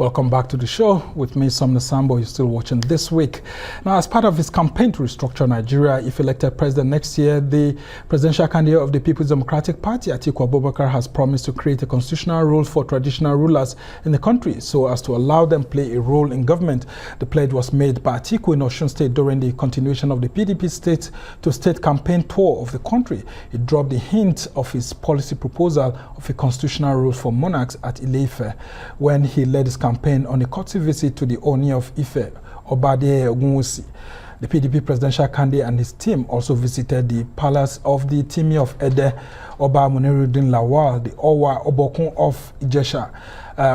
Welcome back to the show with me, Somna Sambo. You're still watching This Week. Now, as part of his campaign to restructure Nigeria, if elected president next year, the presidential candidate of the People's Democratic Party, Atiku Abubakar, has promised to create a constitutional rule for traditional rulers in the country so as to allow them play a role in government. The pledge was made by Atiku in Osun State during the continuation of the PDP state-to-state campaign tour of the country. He dropped the hint of his policy proposal of a constitutional rule for monarchs at Ile-Ife when he led his campaign on a courtesy visit to the Oni of Ife, Obade Ogunwusi. The PDP presidential candidate and his team also visited the palace of the Timi of Ede, Oba Muniruddin Lawal, the Owa Obokun of Ijesha,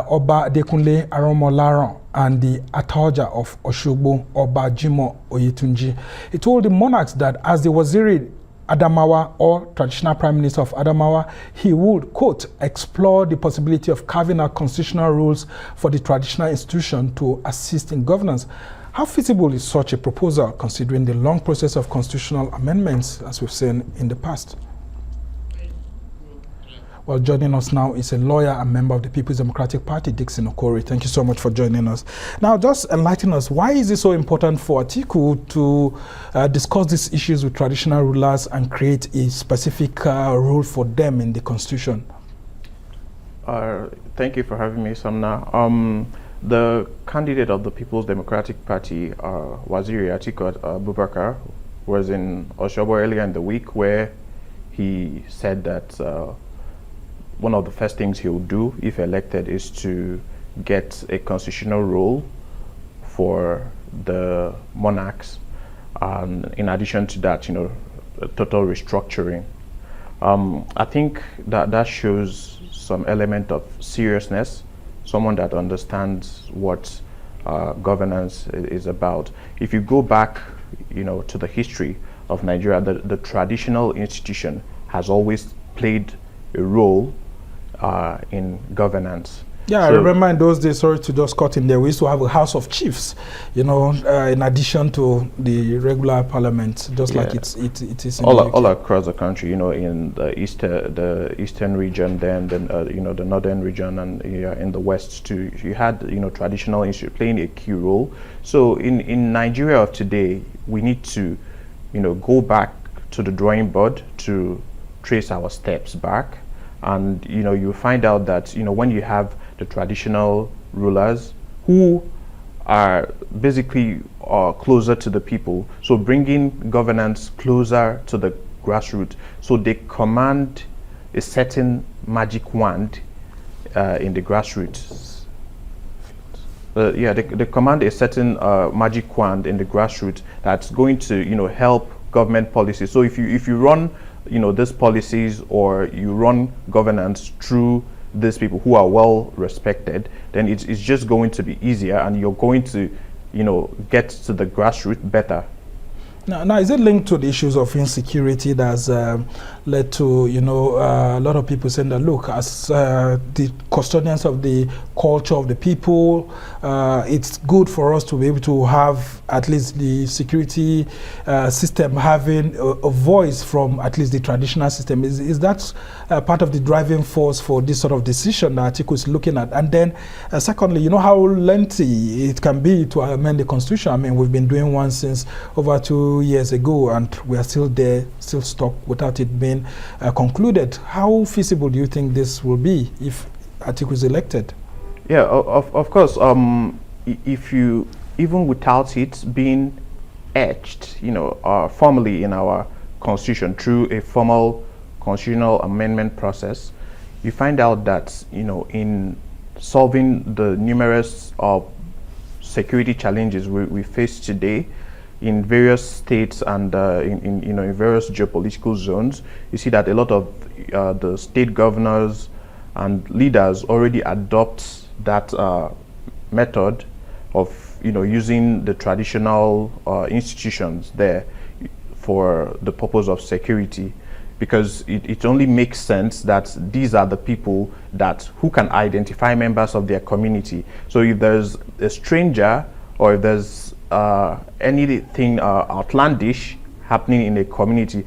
Oba Adekunle Aromolaran, and the Ataoja of Oshogbo, Oba Jimo Oyetunji. He told the monarchs that as the Waziri Adamawa, or traditional prime minister of Adamawa, he would, quote, explore the possibility of carving out constitutional rules for the traditional institution to assist in governance. How feasible is such a proposal, considering the long process of constitutional amendments, as we've seen in the past? Well, joining us now is a lawyer and member of the People's Democratic Party, Dickson Okorie. Thank you so much for joining us. Now, just enlighten us, why is it so important for Atiku to discuss these issues with traditional rulers and create a specific rule for them in the Constitution? Thank you for having me, Samna. The candidate of the People's Democratic Party, Waziri Atiku Abubakar, was in Oshobo earlier in the week, where he said that one of the first things he will do if elected is to get a constitutional rule for the monarchs, and in addition to that, total restructuring. I think that shows some element of seriousness, someone that understands what governance is about. If you go back, to the history of Nigeria, the traditional institution has always played a role in governance. Yeah, so I remember in those days, sorry to just cut in there, we used to have a House of Chiefs, in addition to the regular parliament, just like it is in all across the country, in the eastern region, then the northern region, and in the west too. You had traditional institutions playing a key role. So in Nigeria of today, we need to go back to the drawing board to trace our steps back. And you find out that when you have the traditional rulers who are basically closer to the people, so bringing governance closer to the grassroots, so they command a certain magic wand in the grassroots. They command a certain magic wand in the grassroots that's going to help government policy. So if you run these policies, or you run governance through these people who are well respected, then it's just going to be easier, and you're going to get to the grassroots better. Now, is it linked to the issues of insecurity that's led to, a lot of people saying that, look, as the custodians of the culture of the people, it's good for us to be able to have at least the security system having a voice from at least the traditional system. Is that part of the driving force for this sort of decision that Atiku is looking at? And then, secondly, how lengthy it can be to amend the Constitution. I mean, we've been doing one since over 2 years ago, and we are still there, still stuck without it being concluded. How feasible do you think this will be if Atiku is elected? Yeah, of course. If you, even without it being etched, formally in our Constitution through a formal constitutional amendment process, you find out that in solving the numerous security challenges we face today in various states and in various geopolitical zones, you see that a lot of the state governors and leaders already adopt that method of using the traditional institutions there for the purpose of security, because it only makes sense that these are the people who can identify members of their community. So if there's a stranger, or if there's anything outlandish happening in a community,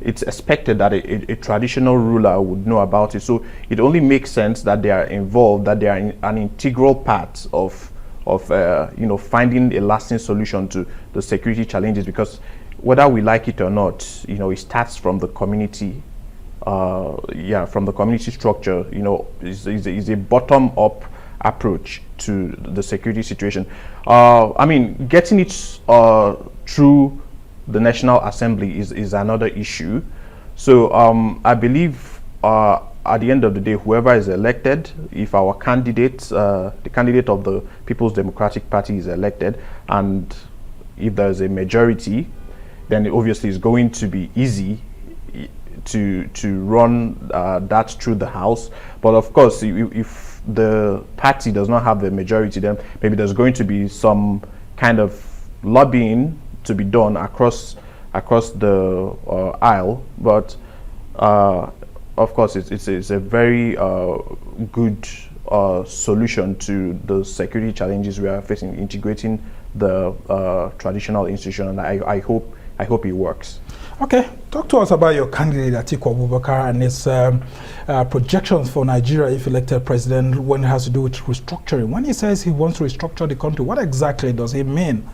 it's expected that a traditional ruler would know about it. So it only makes sense that they are involved, that they are an integral part of finding a lasting solution to the security challenges, because whether we like it or not, it starts from the community. From the community structure. Is a bottom-up approach to the security situation. Getting it through the National Assembly is another issue. So I believe at the end of the day, whoever is elected, if our candidate, the candidate of the People's Democratic Party is elected, and if there's a majority, then obviously it's going to be easy to run that through the House. But of course, if the party does not have the majority, then maybe there's going to be some kind of lobbying to be done across the aisle. But of course, it's a very good solution to the security challenges we are facing, integrating the traditional institution, and I hope it works. Okay, talk to us about your candidate Atiku Abubakar and his projections for Nigeria if elected president when it has to do with restructuring. When he says he wants to restructure the country, what exactly does he mean?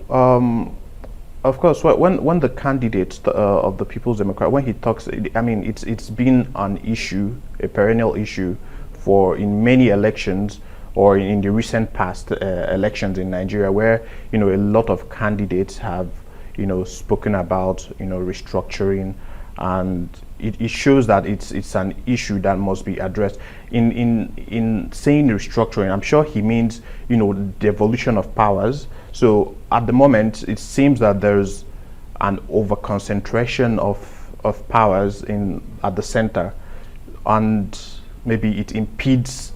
Of course, when the candidate of the People's Democrat, when he talks, it's been an issue, a perennial issue, in many elections, or in the recent past elections in Nigeria, where a lot of candidates have spoken about restructuring, and it shows that it's an issue that must be addressed. In saying restructuring, I'm sure he means devolution of powers. So at the moment, it seems that there's an over-concentration of powers at the center, and maybe it impedes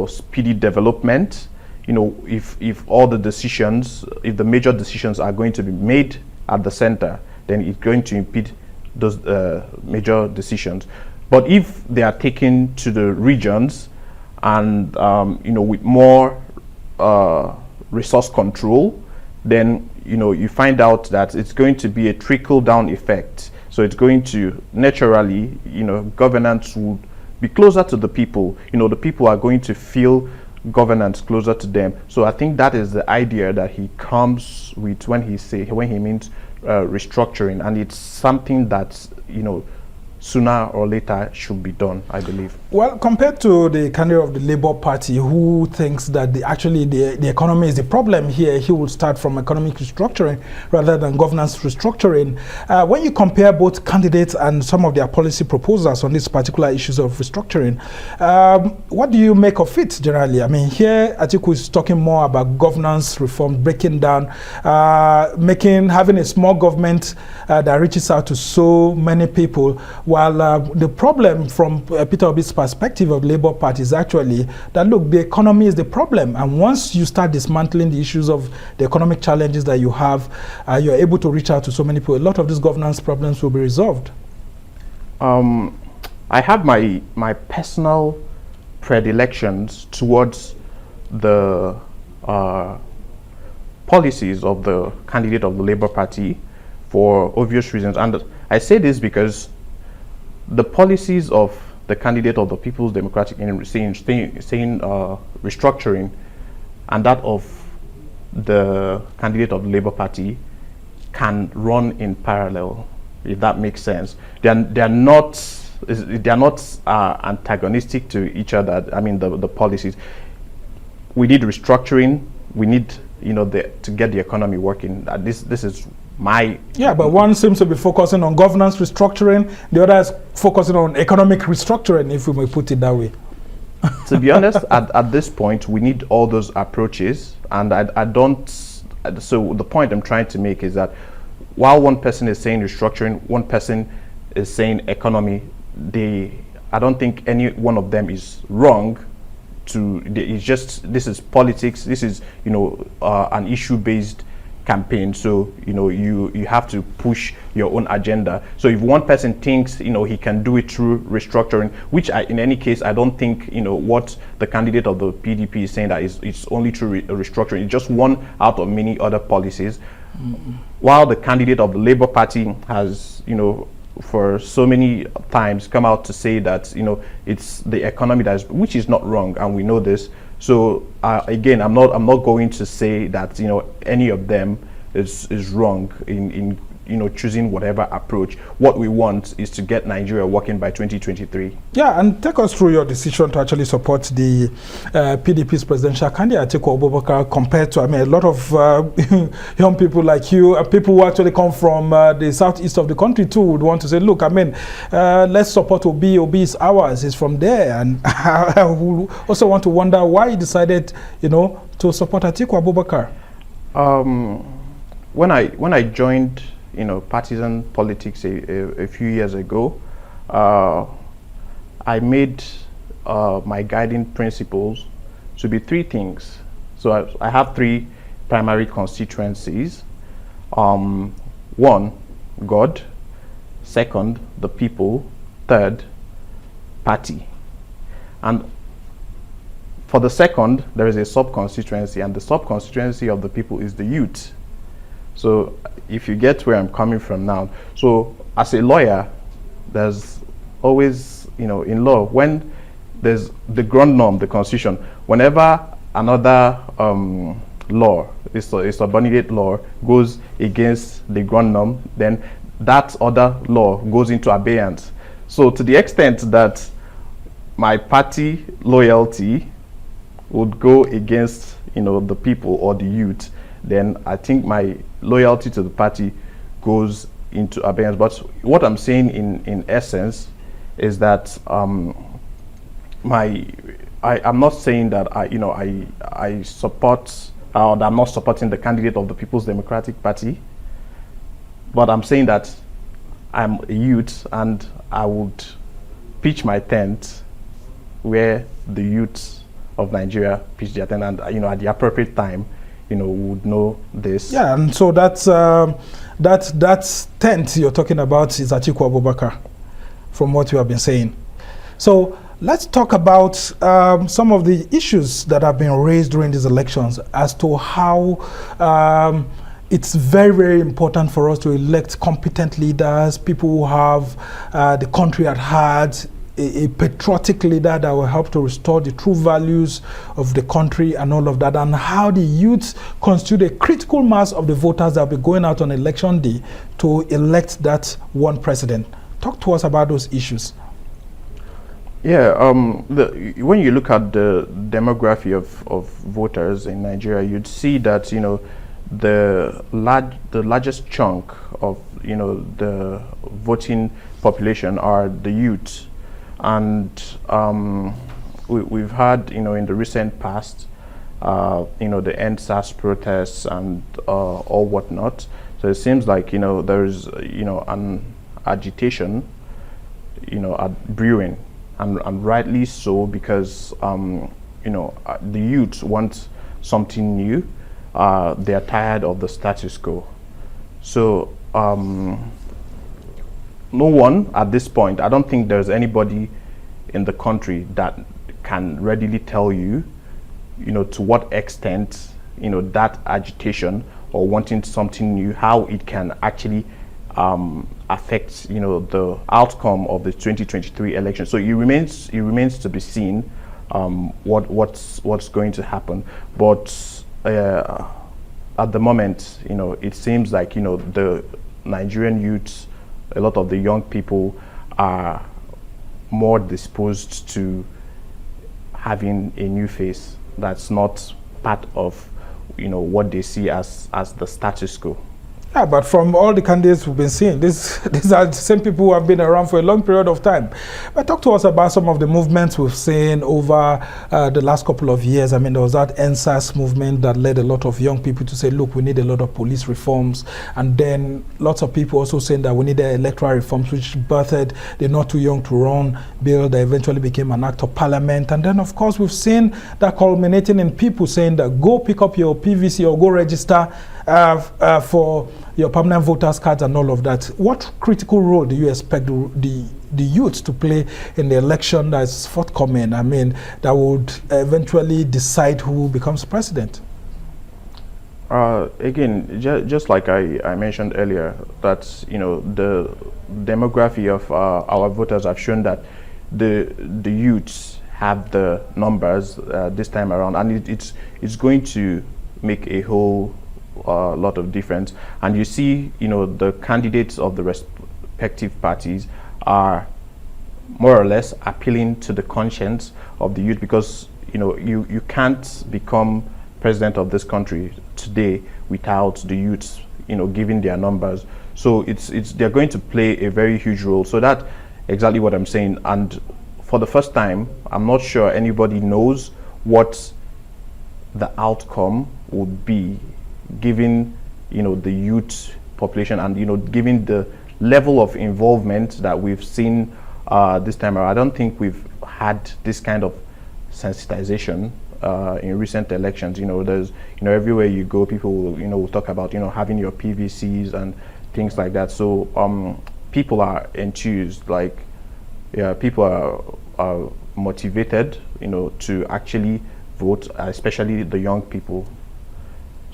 speedy development. If all the decisions, if the major decisions are going to be made at the center, then it's going to impede those major decisions. But if they are taken to the regions and with more resource control, then you find out that it's going to be a trickle-down effect. So it's going to naturally, governance would be closer to the people. The people are going to feel governance closer to them. So I think that is the idea that he comes with when he means restructuring, and it's something that sooner or later should be done, I believe. Well, compared to the candidate of the Labour Party, who thinks that the economy is the problem here, he will start from economic restructuring rather than governance restructuring. When you compare both candidates and some of their policy proposals on these particular issues of restructuring, what do you make of it generally? Here Atiku is talking more about governance reform, breaking down, having a small government that reaches out to so many people, while the problem from Peter Obi's perspective of the Labour Party is actually that, look, the economy is the problem, and once you start dismantling the issues of the economic challenges that you have, you're able to reach out to so many people. A lot of these governance problems will be resolved. I have my personal predilections towards the policies of the candidate of the Labour Party for obvious reasons, and I say this because the policies of the candidate of the People's Democratic in saying restructuring, and that of the candidate of the Labour Party can run in parallel, if that makes sense. They are not antagonistic to each other. The policies. We need restructuring. We need to get the economy working. This is my... Yeah, but one seems to be focusing on governance restructuring, the other is focusing on economic restructuring, if we may put it that way. To be honest, at this point, we need all those approaches, and I don't... So the point I'm trying to make is that while one person is saying restructuring, one person is saying economy, I don't think any one of them is wrong. It's just, this is politics, this is an issue-based campaign, so you have to push your own agenda. So if one person thinks he can do it through restructuring, which in any case I don't think what the candidate of the PDP is saying, that it's only through restructuring. It's just one out of many other policies. While the candidate of the Labour Party has, for so many times come out to say that, it's the economy which is not wrong, and we know this. So again, I'm not going to say that, any of them is wrong in choosing whatever approach. What we want is to get Nigeria working by 2023. Yeah, and take us through your decision to actually support the PDP's presidential candidate, Atiku Abubakar, compared to, a lot of young people like you, people who actually come from the southeast of the country too, would want to say, look, let's support Obi. Obi is ours. He's from there. And I also want to wonder why you decided, to support Atiku Abubakar. When I joined, partisan politics a few years ago, I made my guiding principles to be three things. So I have three primary constituencies. One, God. Second, the people. Third, party. And for the second, there is a sub-constituency, and the sub-constituency of the people is the youth. So if you get where I'm coming from now, so as a lawyer, there's always, in law, when there's the ground norm, the constitution, whenever another law, a subordinate law, goes against the ground norm, then that other law goes into abeyance. So to the extent that my party loyalty would go against, the people or the youth, then I think my loyalty to the party goes into abeyance. But what I'm saying in essence is that I'm not saying that I support, or that I'm not supporting the candidate of the People's Democratic Party, but I'm saying that I'm a youth and I would pitch my tent where the youth of Nigeria pitch their tent, and at the appropriate time, would know this. Yeah, and so that's that tent you're talking about is Atiku Abubakar, from what you have been saying. So let's talk about some of the issues that have been raised during these elections as to how it's very, very important for us to elect competent leaders, people who have the country at heart, a patriotic leader that will help to restore the true values of the country and all of that, and how the youth constitute a critical mass of the voters that will be going out on election day to elect that one president. Talk to us about those issues. Yeah, when you look at the demography of voters in Nigeria, you'd see that the largest chunk of the voting population are the youth. And we've had, in the recent past, the NSAS protests and all whatnot. So it seems like, there's, an agitation, brewing, and rightly so, because, the youth want something new. They're tired of the status quo. So, no one at this point, I don't think there's anybody in the country that can readily tell you, to what extent, that agitation or wanting something new, how it can actually affect, the outcome of the 2023 election. So it remains to be seen what's going to happen. But at the moment, it seems like, the Nigerian youths, a lot of the young people are more disposed to having a new face that's not part of, what they see as the status quo. Yeah, but from all the candidates we've been seeing, these are the same people who have been around for a long period of time. But talk to us about some of the movements we've seen over the last couple of years. There was that NSAS movement that led a lot of young people to say, look, we need a lot of police reforms. And then lots of people also saying that we need electoral reforms, which birthed the Not Too Young to Run bill that eventually became an act of parliament. And then, of course, we've seen that culminating in people saying that go pick up your PVC or go register for your permanent voters cards and all of that. What critical role do you expect the youth to play in the election that's forthcoming? That would eventually decide who becomes president? Again, just like I mentioned earlier, that the demography of our voters have shown that the youths have the numbers this time around, and it's going to make a whole lot of difference. And you see, the candidates of the respective parties are more or less appealing to the conscience of the youth, because you can't become president of this country today without the youths giving their numbers. So they're going to play a very huge role. So that's exactly what I'm saying. And for the first time, I'm not sure anybody knows what the outcome would be, given the youth population, and given the level of involvement that we've seen this time around. I don't think we've had this kind of sensitization in recent elections. There's everywhere you go, people will talk about having your PVCs and things like that. So people are enthused, people are motivated to actually vote, especially the young people.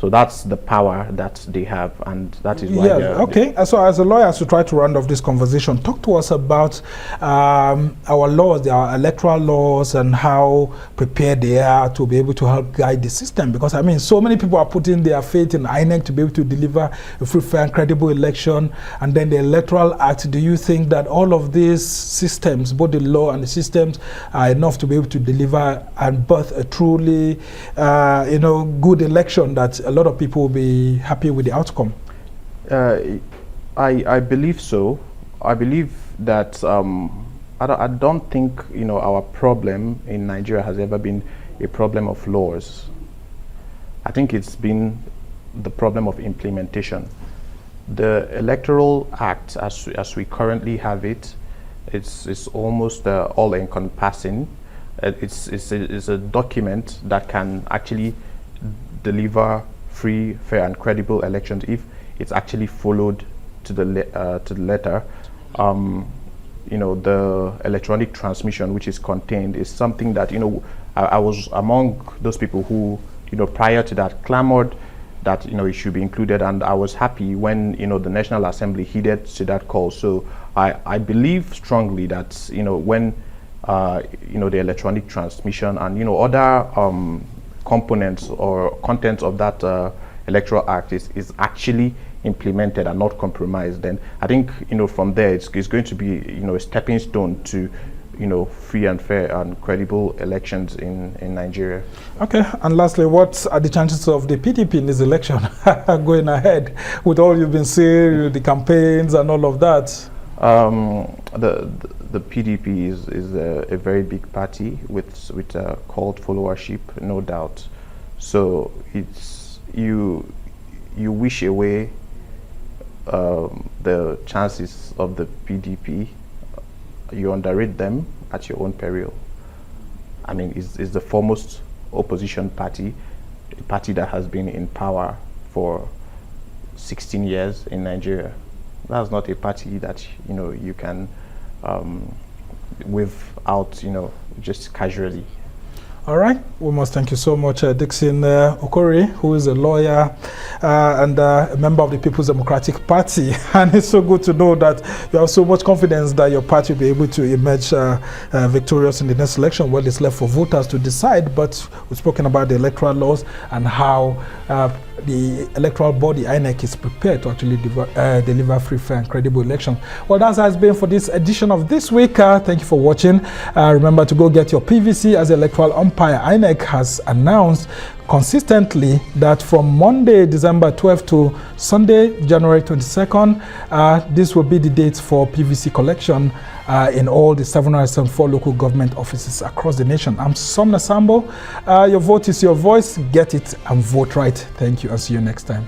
So that's the power that they have, and that is why. Yeah. Okay. So, as a lawyer, as we try to round off this conversation, talk to us about our laws, our electoral laws, and how prepared they are to be able to help guide the system. Because I mean, so many people are putting their faith in INEC to be able to deliver a free, fair, and credible election. And then the Electoral Act. Do you think that all of these systems, both the law and the systems, are enough to be able to deliver and birth a truly, good election that a lot of people will be happy with the outcome? I believe so. I believe that I don't think our problem in Nigeria has ever been a problem of laws. I think it's been the problem of implementation. The Electoral Act, as we currently have it, it's almost all-encompassing. It's a document that can actually deliver free, fair, and credible elections if it's actually followed to the letter. The electronic transmission which is contained is something that I was among those people who prior to that clamored that it should be included, and I was happy when the National Assembly heeded to that call. So I believe strongly that when the electronic transmission and other components or contents of that Electoral Act is actually implemented and not compromised, then I think from there it's going to be a stepping stone to free and fair and credible elections in Nigeria. Okay, and lastly, what are the chances of the PDP in this election going ahead with all you've been seeing, the campaigns and all of that? The PDP is a very big party with a cult followership, no doubt. So it's you wish away the chances of the PDP. You underrate them at your own peril. I mean, it's the foremost opposition party, a party that has been in power for 16 years in Nigeria. That's not a party that you can wave out just casually. All right, we must thank you so much, Dickson Okorie, who is a lawyer and a member of the People's Democratic Party. And it's so good to know that you have so much confidence that your party will be able to emerge victorious in the next election. Well, it's left for voters to decide, but we've spoken about the electoral laws and how the electoral body, INEC, is prepared to actually deliver free, fair, and credible elections. Well, that has been for this edition of This Week. Thank you for watching. Remember to go get your PVC as electoral umpire. INEC has announced consistently that from Monday, December 12th to Sunday, January 22nd, this will be the dates for PVC collection in all the 774 local government offices across the nation. I'm Somna Sambo. Your vote is your voice. Get it and vote right. Thank you. I'll see you next time.